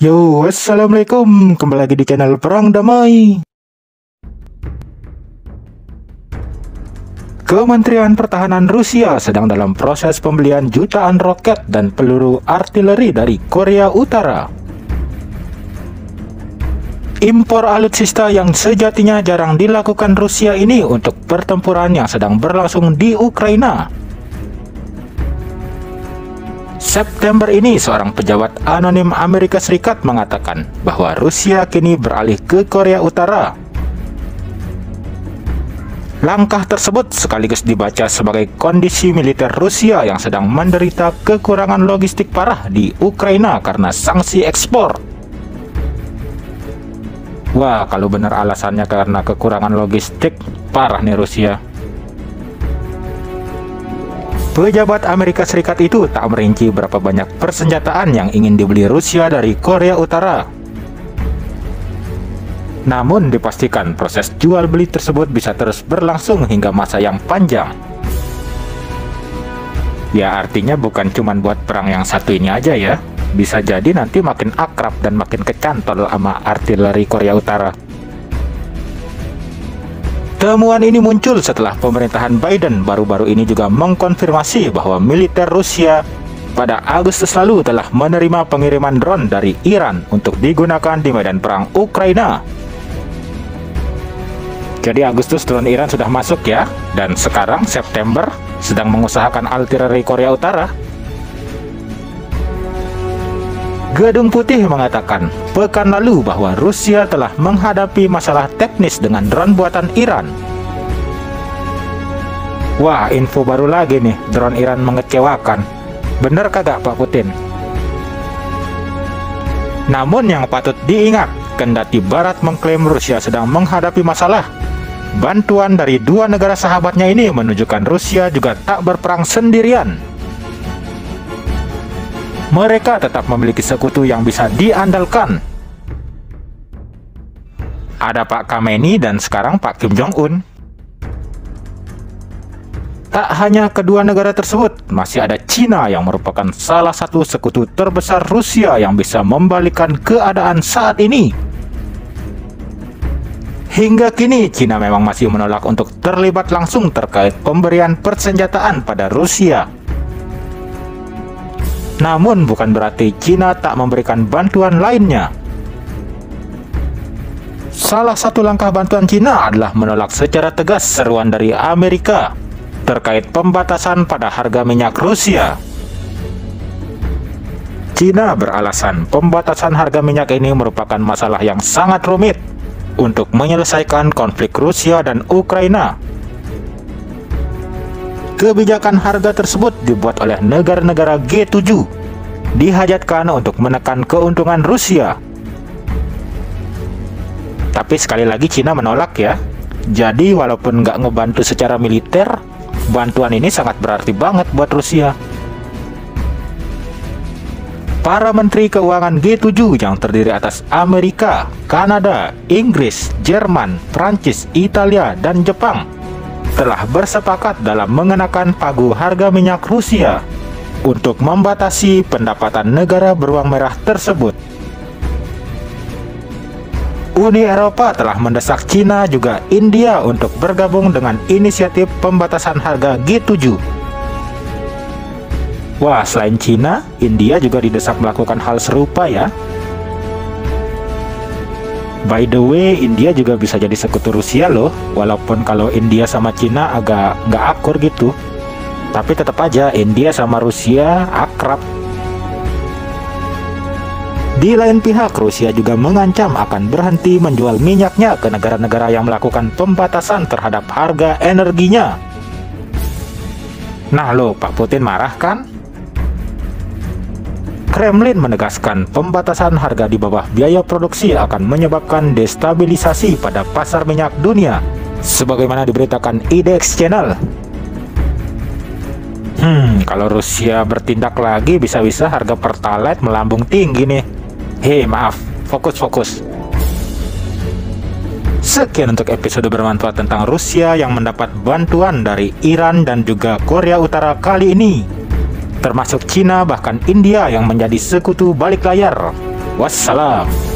Yo, assalamualaikum. Kembali lagi di channel Perang Damai. Kementerian Pertahanan Rusia sedang dalam proses pembelian jutaan roket dan peluru artileri dari Korea Utara. Impor alutsista yang sejatinya jarang dilakukan Rusia ini untuk pertempuran yang sedang berlangsung di Ukraina. September ini, seorang pejabat anonim Amerika Serikat mengatakan bahwa Rusia kini beralih ke Korea Utara. Langkah tersebut sekaligus dibaca sebagai kondisi militer Rusia yang sedang menderita kekurangan logistik parah di Ukraina karena sanksi ekspor. Wah, kalau benar alasannya karena kekurangan logistik, parah nih Rusia. Pejabat Amerika Serikat itu tak merinci berapa banyak persenjataan yang ingin dibeli Rusia dari Korea Utara. Namun dipastikan proses jual beli tersebut bisa terus berlangsung hingga masa yang panjang. Ya, artinya bukan cuma buat perang yang satu ini aja ya. Bisa jadi nanti makin akrab dan makin kecantol sama artileri Korea Utara. Temuan ini muncul setelah pemerintahan Biden baru-baru ini juga mengkonfirmasi bahwa militer Rusia pada Agustus lalu telah menerima pengiriman drone dari Iran untuk digunakan di medan perang Ukraina. Jadi Agustus drone Iran sudah masuk ya, dan sekarang September sedang mengusahakan artileri Korea Utara. Gedung Putih mengatakan pekan lalu bahwa Rusia telah menghadapi masalah teknis dengan drone buatan Iran. Wah, info baru lagi nih, drone Iran mengecewakan. Bener kagak Pak Putin? Namun yang patut diingat, kendati Barat mengklaim Rusia sedang menghadapi masalah, bantuan dari dua negara sahabatnya ini menunjukkan Rusia juga tak berperang sendirian. Mereka tetap memiliki sekutu yang bisa diandalkan. Ada Pak Khamenei dan sekarang Pak Kim Jong-un. Tak hanya kedua negara tersebut, masih ada Cina yang merupakan salah satu sekutu terbesar Rusia yang bisa membalikkan keadaan saat ini. Hingga kini, Cina memang masih menolak untuk terlibat langsung terkait pemberian persenjataan pada Rusia. Namun bukan berarti Cina tak memberikan bantuan lainnya. Salah satu langkah bantuan Cina adalah menolak secara tegas seruan dari Amerika terkait pembatasan pada harga minyak Rusia. Cina beralasan pembatasan harga minyak ini merupakan masalah yang sangat rumit untuk menyelesaikan konflik Rusia dan Ukraina. Kebijakan harga tersebut dibuat oleh negara-negara G7, dihajatkan untuk menekan keuntungan Rusia. Tapi sekali lagi Cina menolak ya. Jadi walaupun nggak ngebantu secara militer, bantuan ini sangat berarti banget buat Rusia. Para menteri keuangan G7 yang terdiri atas Amerika, Kanada, Inggris, Jerman, Prancis, Italia, dan Jepang telah bersepakat dalam mengenakan pagu harga minyak Rusia untuk membatasi pendapatan negara beruang merah tersebut. Uni Eropa telah mendesak Cina juga India untuk bergabung dengan inisiatif pembatasan harga G7. Wah, selain Cina, India juga didesak melakukan hal serupa ya. By the way, India juga bisa jadi sekutu Rusia loh, walaupun kalau India sama Cina agak nggak akur gitu. Tapi tetap aja India sama Rusia akrab. Di lain pihak, Rusia juga mengancam akan berhenti menjual minyaknya ke negara-negara yang melakukan pembatasan terhadap harga energinya. Nah lo, Pak Putin marah kan? Kremlin menegaskan pembatasan harga di bawah biaya produksi akan menyebabkan destabilisasi pada pasar minyak dunia, sebagaimana diberitakan IDX Channel. Kalau Rusia bertindak lagi, bisa-bisa harga Pertalite melambung tinggi nih. Hei, maaf, fokus. Sekian untuk episode bermanfaat tentang Rusia yang mendapat bantuan dari Iran dan juga Korea Utara kali ini, termasuk Cina bahkan India yang menjadi sekutu balik layar. Wassalam.